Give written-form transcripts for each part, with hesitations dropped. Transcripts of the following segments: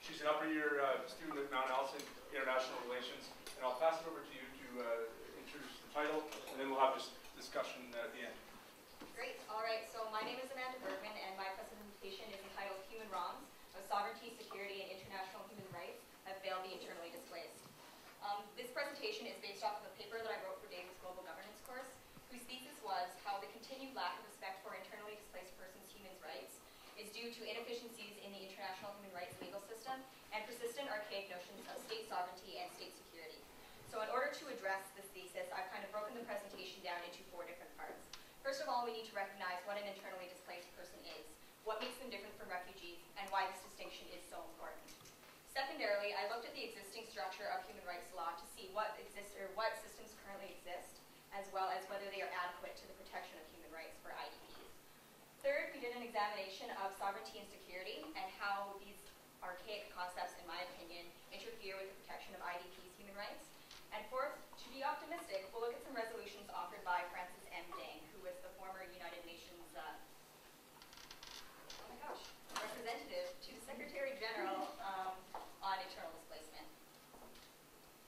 She's an upper year student at Mount Allison International Relations, and I'll pass it over to you to introduce the title, and then we'll have this discussion at the end. Great. All right. So my name is Bergmann, and my presentation is entitled Human Wrongs of Sovereignty, Security, and International Human Rights That Fail the Internally Displaced. This presentation is based off of a paper that I wrote for David's Global Governance course, whose thesis was how the continued lack of respect for internally displaced persons' human rights is due to inefficiencies in the international human rights legal system and persistent archaic notions of state sovereignty and state security. So in order to address this thesis, I've kind of broken the presentation down into 4 different parts. First of all, we need to recognize what an internally displaced person is, what makes them different from refugees, and why this distinction is so important. Secondarily, I looked at the existing structure of human rights law to see what exists or what systems currently exist, as well as whether they are adequate to the protection of human rights for IDPs. Third, we did an examination of sovereignty and security and how these archaic concepts, in my opinion, interfere with the protection of IDPs' human rights. And fourth, to be optimistic, we'll look at some resolutions offered by Francis M. Dang, who was the former United Nations representative to the Secretary General on internal displacement.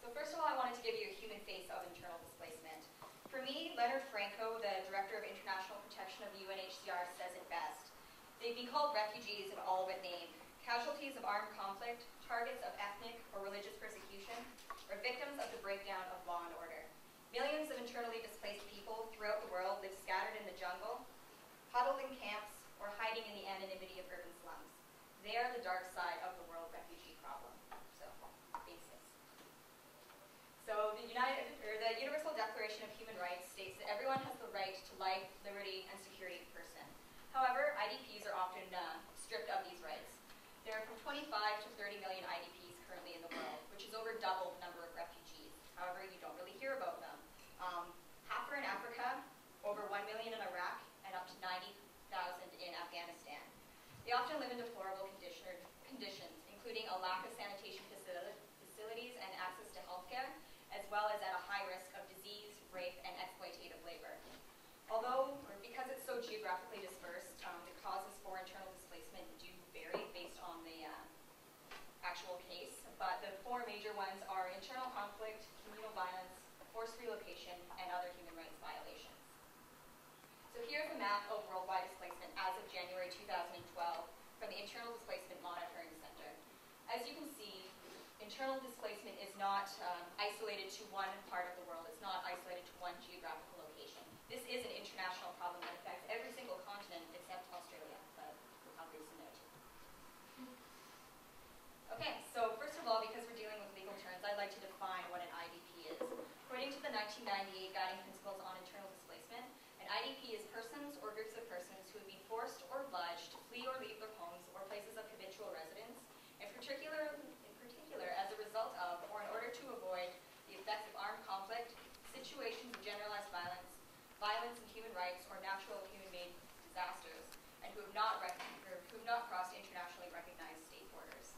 So first of all, I wanted to give you a human face of internal displacement. For me, Leonard Franco, the Director of International Protection of the UNHCR, says it best. They've been called refugees in all but name, casualties of armed conflict, targets of ethnic or religious persecution, or victims of the breakdown of law and order. Millions of internally displaced people throughout the world live scattered in the jungle, huddled in camps, or hiding in the anonymity of urban slums. They are the dark side of the world refugee problem. So, basics. So the Universal Declaration of Human Rights states that everyone has the right to life, liberty, and security of person. However, IDPs are often stripped of these rights. There are from 25 to 30 million IDPs currently in the world, which is over double the number of refugees. However, you don't really hear about them. Half are in Africa, over 1 million in Iraq, and up to 90,000 in Afghanistan. They often live in deplorable conditions, including a lack of sanitation facilities and access to healthcare, as well as at a high risk of disease, rape, and exploitative labor. Although, or because it's so geographically dispersed, the causes for internal displacement do vary based on the actual case, but the 4 major ones are internal conflict, communal violence, forced relocation, and other human rights violations. So here's a map of worldwide displacement as of January 2012 from the Internal Displacement Monitoring Center. As you can see, internal displacement is not isolated to one part of the world. It's not isolated to one geographical location. This is an international problem that affects every single continent except Australia, but I'll read some note. Okay, so first of all, because we're dealing with legal terms, I'd like to define what an IDP is. According to the 1998 Guiding Principles on Internal Displacement, an IDP is persons or groups of persons who have been forced or obliged to flee or leave their homes or places of habitual residence, in particular as a result of or in order to avoid the effects of armed conflict, situations of generalized violence, violence in human rights, or natural human-made disasters, and who have not crossed internationally recognized state borders.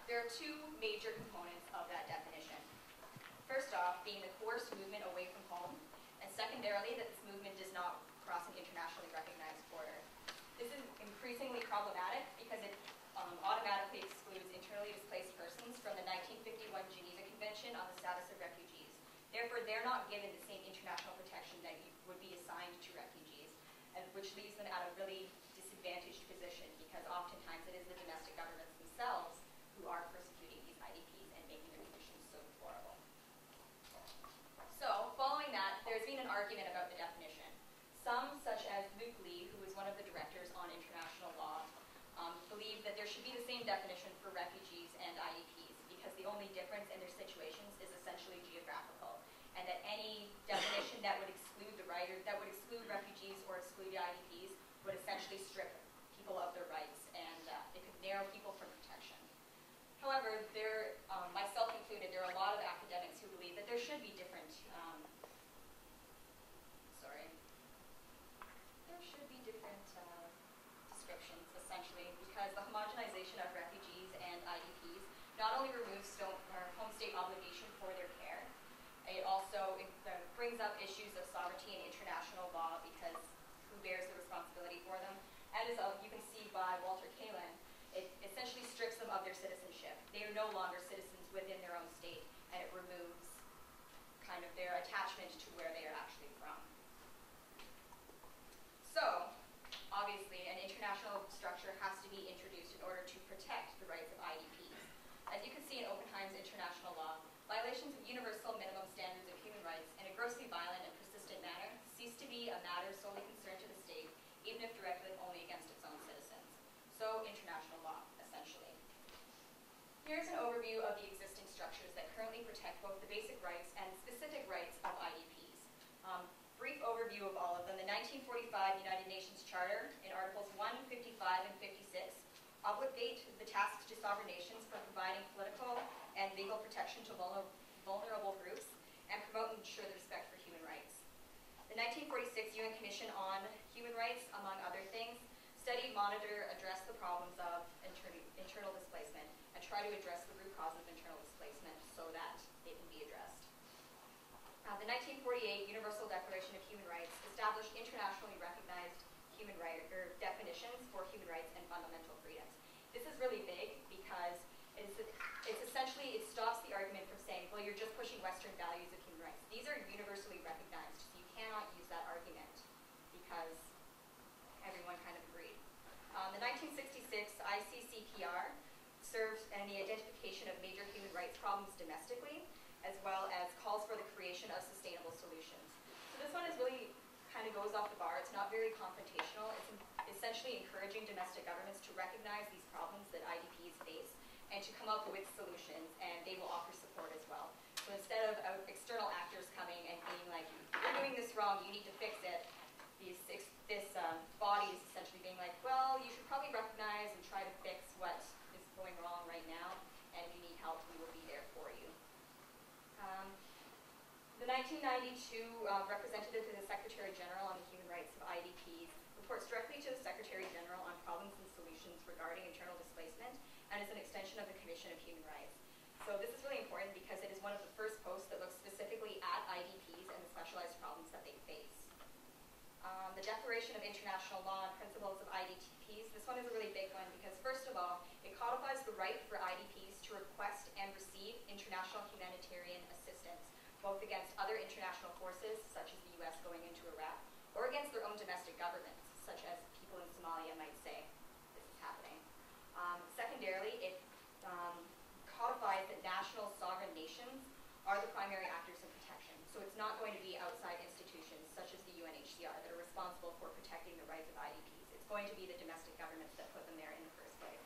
There are 2 major components of that definition. First off, being the coerced movement away from home, and secondarily, that this movement does not cross an internationally recognized border. This is increasingly problematic because it automatically excludes internally displaced persons from the 1951 Geneva Convention on the Status of Refugees. Therefore, they're not given the same international protection that would be assigned to refugees, and which leaves them at a really disadvantaged position because oftentimes it is the domestic governments themselves who are persecuting these IDPs and making their conditions so deplorable. So, following that, there's been an argument about the definition. Some, such as Luke Lee, who is one of the directors on international law, believe that there should be the same definition for refugees and IDPs because the only difference in their situations is essentially geographical, and that any definition that would exclude refugees or exclude IDPs would essentially strip people of their rights, and it could narrow people from protection. However, myself included, there are a lot of academics who believe that there should be different descriptions, essentially, because the homogenization of refugees and IDPs not only removes home state obligation for their care, it also brings up issues of sovereignty and international law because who bears the responsibility for them. And as you can see by Walter Kalin, it essentially strips them of their kind of their attachment to where they are actually from. So, obviously, an international structure has to be introduced in order to protect the rights of IDPs. As you can see in Oppenheim's international law, violations of universal minimum standards of human rights in a grossly violent and persistent manner cease to be a matter solely concerned to the state, even if directed only against its own citizens. So, international law, essentially. Here's an overview of the existing structures that currently protect both the basic rights and specific rights of IDPs. Brief overview of all of them. The 1945 United Nations Charter in Articles 1, 55, and 56 obligate the tasks to sovereign nations for providing political and legal protection to vulnerable groups and promote and ensure the respect for human rights. The 1946 UN Commission on Human Rights, among other things, study, monitor, address the problems of internal displacement, and try to address the root cause of internal displacement so that it can be addressed. The 1948 Universal Declaration of Human Rights established internationally recognized human rights, or definitions for human rights and fundamental freedoms. This is really big because it's essentially, it stops the argument from saying, well, you're just pushing Western values of human rights. These are universally recognized, so you cannot use that argument because everyone kind of agreed. The 1966 ICCPR serves in the identification of major human rights problems domestically, as well as calls for the creation of sustainable solutions. So this one is really kind of goes off the bar. It's not very confrontational. It's essentially encouraging domestic governments to recognize these problems that IDPs face and to come up with solutions, and they will offer support as well. So instead of external actors coming and being like, you're doing this wrong, you need to fix it, this body is essentially being like, well, you should probably recognize and try to fix what is going wrong right now, and if you need help, we will be there for you. The 1992 representative to the Secretary General on the Human Rights of IDPs reports directly to the Secretary General on problems and solutions regarding internal displacement and is an extension of the Commission of Human Rights. So this is really important because it is one of the first posts that looks specifically at IDPs and the specialized problems that they face. The Declaration of International Law and Principles of IDPs, this one is a really big one because first of all, it codifies the right for IDPs to request and receive international humanitarian assistance, both against other international forces, such as the US going into Iraq, or against their own domestic governments, such as people in Somalia might say, this is happening. Secondarily, it codifies that national sovereign nations are the primary actors of protection. So it's not going to be outside institutions, such as the UNHCR, that are responsible for protecting the rights of IDPs. It's going to be the domestic governments that put them there in the first place.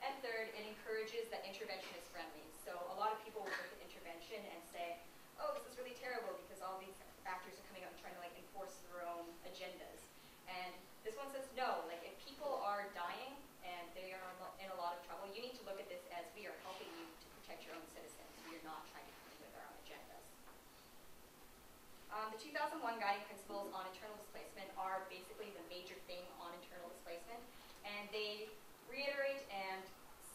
And third, it encourages that intervention is friendly. So a lot of people will look at intervention and say, oh, this is really terrible because all these actors are coming out and trying to like enforce their own agendas. And this one says no, like if people are dying and they are in a lot of trouble, you need to look at this as we are helping you to protect your own citizens. We are not trying to come in with our own agendas. The 2001 Guiding Principles on Internal Displacement are basically the major thing on internal displacement, and they reiterate and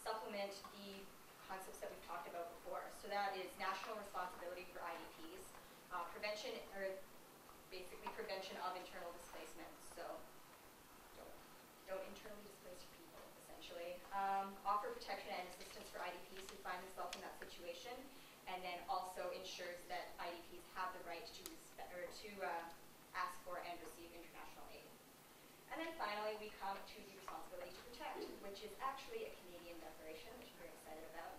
supplement the concepts that we've talked about before. So that is national responsibility for IDPs, prevention, or basically prevention of internal displacement. So don't internally displace your people, essentially. Offer protection and assistance for IDPs who find themselves in that situation, and then also ensures that IDPs have the right to ask for and receive international aid. And then finally, we come to the responsibility to protect, which is actually a Canadian declaration, which I'm very excited about.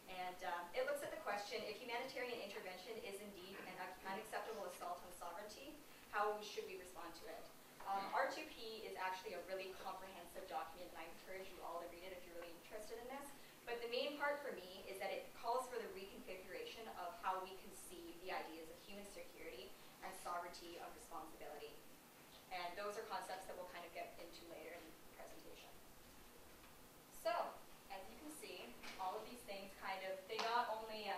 And it looks at the question, if humanitarian intervention is indeed an unacceptable assault on sovereignty, how should we respond to it? R2P is actually a really comprehensive document, and I encourage you all to read it if you're really interested in this. But the main part for me is that it calls for the reconfiguration of how we conceive the ideas of human security and sovereignty of responsibility. And those are concepts that we'll kind of get into later in the presentation. So, as you can see, all of these things kind of, they not only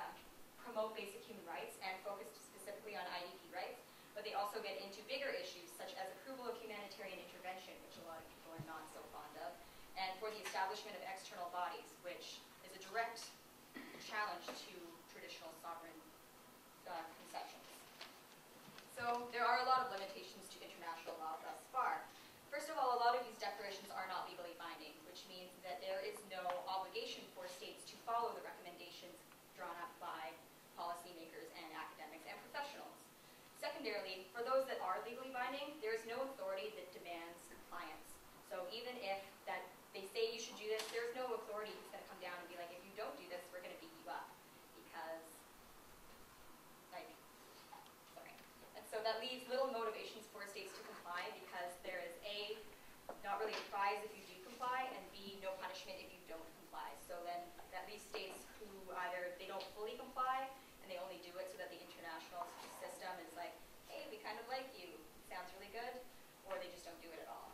promote basic human rights and focus specifically on IDP rights, but they also get into bigger issues such as approval of humanitarian intervention, which a lot of people are not so fond of, and for the establishment of external bodies, which is a direct challenge to traditional sovereign conceptions. So there are a lot of limitations to international law thus far. First of all, a lot of these declarations are not legally binding, which means that there is no obligation for states to follow the recommendations drawn up by policymakers and academics and professionals. leaves little motivations for states to comply because there is A, not really a prize if you do comply, and B, no punishment if you don't comply. So then that leaves states who either they don't fully comply and they only do it so that the international system is like, hey, we kind of like you, sounds really good, or they just don't do it at all.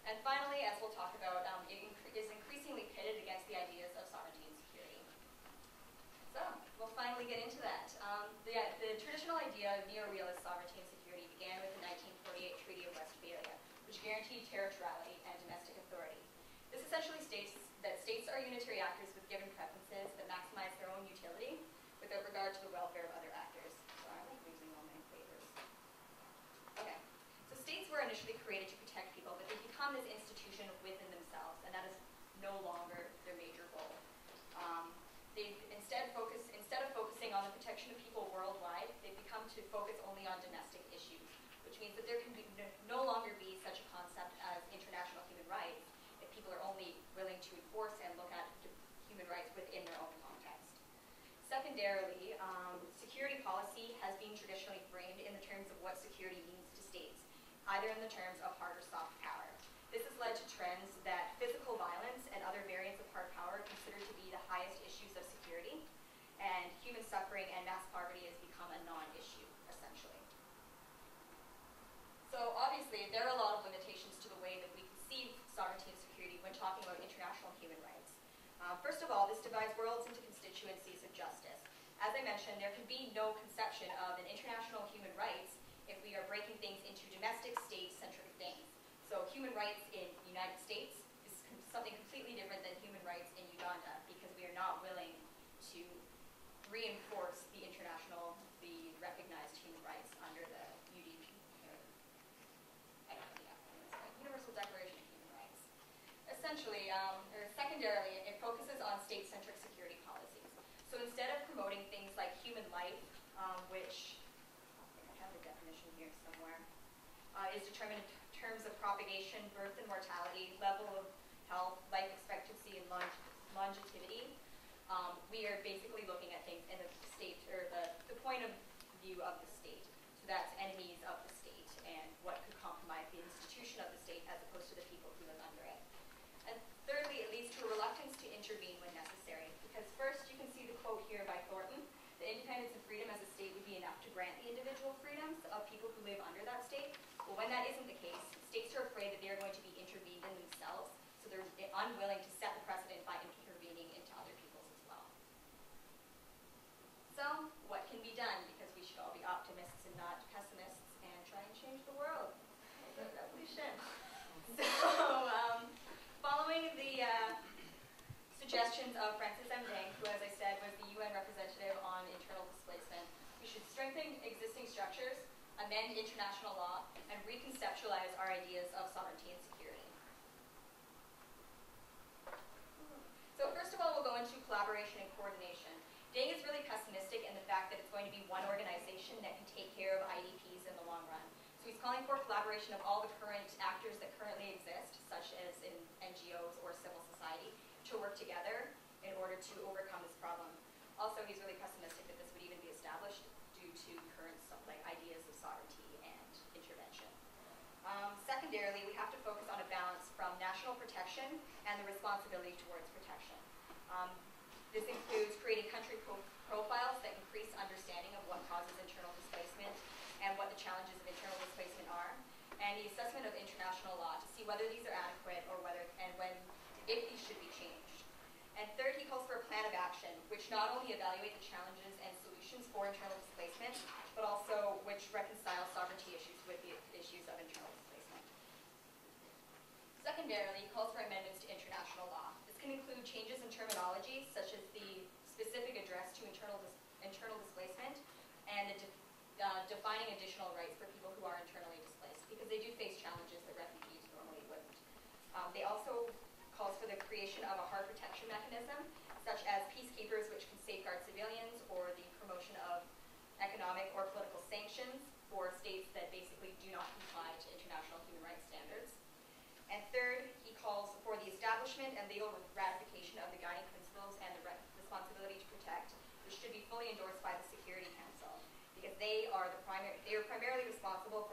And finally, as we'll talk about, it is increasingly pitted against the ideas of sovereignty and security. So we'll finally get into that. The traditional idea of neo-realist sovereignty and security began with the 1948 Treaty of Westphalia, which guaranteed territoriality and domestic authority. This essentially states that states are unitary actors with given preferences that maximize their own utility without regard to the welfare of other actors. So I'm like losing all my papers. Okay, so states were initially created to protect people, but they become this institution within themselves, and that is no longer their major goal. They've instead of focusing on the protection of people worldwide, they've become to focus only on domestic issues, which means that there can be no longer be such a concept as international human rights if people are only willing to enforce and look at human rights within their own context. Secondarily, security policy has been traditionally framed in the terms of what security means to states, either in the terms of hard or soft power. This has led to trends that physical violence and other variants of hard power are considered to be the highest issues of security, and human suffering and mass poverty has become a non-issue, essentially. So obviously, there are a lot of limitations to the way that we conceive sovereignty and security when talking about international human rights. First of all, this divides worlds into constituencies of justice. As I mentioned, there can be no conception of an international human rights if we are breaking things into domestic state-centric things. So human rights in the United States is something completely different than human rights in Uganda because we are not willing to reinforce the recognized human rights under the UDP, I don't know the acronym, Universal Declaration of Human Rights. Essentially, or secondarily, it focuses on state-centric security policies. So instead of promoting things like human life, which I think I have the definition here somewhere, is determined in terms of propagation, birth and mortality, level of health, life expectancy, and longevity. We are basically looking at things in the state, or the point of view of the state. So that's enemies of the state and what could compromise the institution of the state as opposed to the people who live under it. And thirdly, it leads to a reluctance to intervene when necessary. Because first, you can see the quote here by Thornton, that independence and freedom as a state would be enough to grant the individual freedoms of people who live under that state. Well, when that isn't the case, states are afraid that they are going to be intervened in themselves, so they're unwilling to set the precedent by intervening into other people's as well. So, what can be done? Because we should all be optimists and not pessimists and try and change the world. The revolution. So, following the suggestions of Francis M. Deng, who, as I said, was the UN representative on internal displacement, we should strengthen existing structures, amend international law, and reconceptualize our ideas of sovereignty and security. So first of all, we'll go into collaboration and coordination. Deng is really pessimistic in the fact that it's going to be one organization that can take care of IDPs in the long run. So he's calling for collaboration of all the current actors that currently exist, such as in NGOs or civil society, to work together in order to overcome this problem. Also, he's really pessimistic that this would even be established due to current ideas of sovereignty and intervention. Secondarily, we have to focus on a balance from national protection and the responsibility towards protection. This includes creating country profiles that increase understanding of what causes internal displacement and what the challenges of internal displacement are, and the assessment of international law to see whether these are adequate or if these should be changed. And third, he calls for a plan of action, which not only evaluate the challenges and solutions for internal displacement, but also which reconcile sovereignty issues with the issues of internal displacement. Secondarily, he calls for amendments to international law. This can include changes in terminology, such as the specific address to internal displacement, and defining additional rights for people who are internally displaced, because they do face challenges that refugees normally wouldn't. They also calls for the creation of a hard protection mechanism, such as peacekeepers which can safeguard civilians, or the promotion of economic or political sanctions for states that basically do not comply to international human rights standards. And third, he calls for the establishment and legal ratification of the guiding principles and the responsibility to protect, which should be fully endorsed by the Security Council, because they are primarily responsible for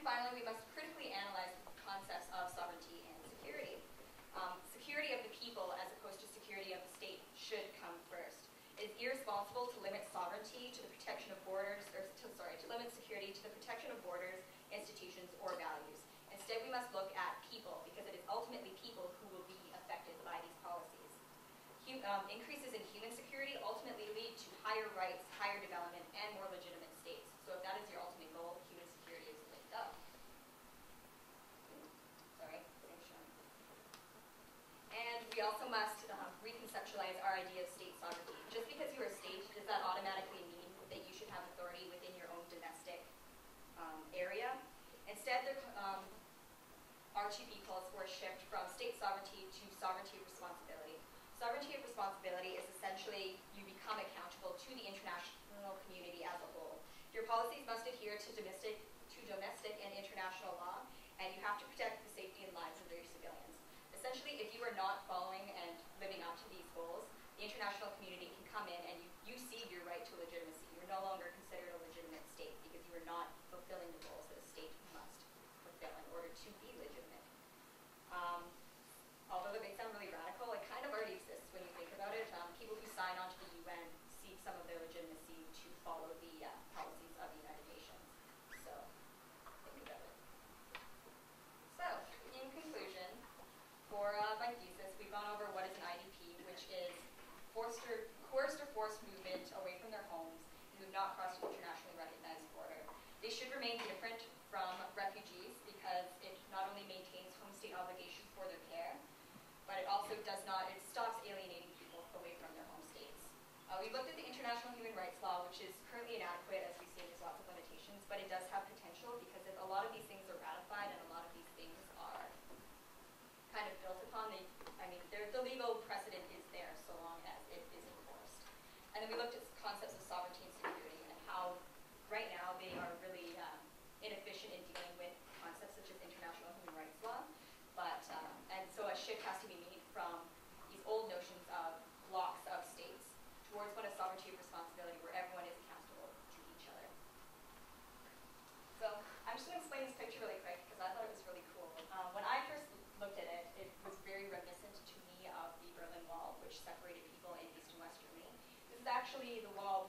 finally, we must critically analyze the concepts of sovereignty and security. Security of the people, as opposed to security of the state, should come first. It is irresponsible to limit sovereignty to the protection of borders, to limit security to the protection of borders, institutions, or values. Instead, we must look at people, because it is ultimately people who will be affected by these policies. Increases in human security ultimately lead to higher rights, higher development, and more legitimate states. So if that is your ultimate goal, human security is linked up. Sorry, thanks, Sean. And we also must reconceptualize our idea of state sovereignty. Just because you're a state, does that automatically mean that you should have authority within your own domestic area? Instead, R2P calls for a shift from state sovereignty to sovereignty of responsibility. Sovereignty of responsibility is essentially you become accountable to the international community as a whole. Your policies must adhere to domestic and international law, and you have to protect the safety and lives of your civilians. Essentially, if you are not following and living up to these goals, the international community can come in and you cede your right to legitimacy. You're no longer considered a legitimate state because you are not fulfilling the goals that a state must fulfill in order to be legitimate. Although that may sound really radical, it kind of already exists when you think about it. People who sign on to the UN cede some of their legitimacy to follow the policies of the United Nations. So, think about it. So, in conclusion, for my thesis, we've gone over what is an IDP, which is coerced or forced movement away from their homes who have not crossed an internationally recognized border. They should remain different from refugees because it not only maintains home state obligations for their care, but it also it stops alienating people away from their home states. We looked at the international human rights law, which is currently inadequate, as we see there's lots of limitations, but it does have potential because if a lot of these things are ratified and a lot of these things are kind of built upon, the legal precedent is there so long as it is enforced. And then we looked at concepts of sovereignty and security and how right now they are really inefficient in dealing with concepts such as international human rights law. And so a shift has to be made from these old notions of blocks of states towards one of sovereignty of responsibility where everyone is accountable to each other. So I'm just going to explain this picture really quick because I thought it was really cool. When I first looked at it, it was very reminiscent to me of the Berlin Wall, which separated people in East and West Germany. This is actually the wall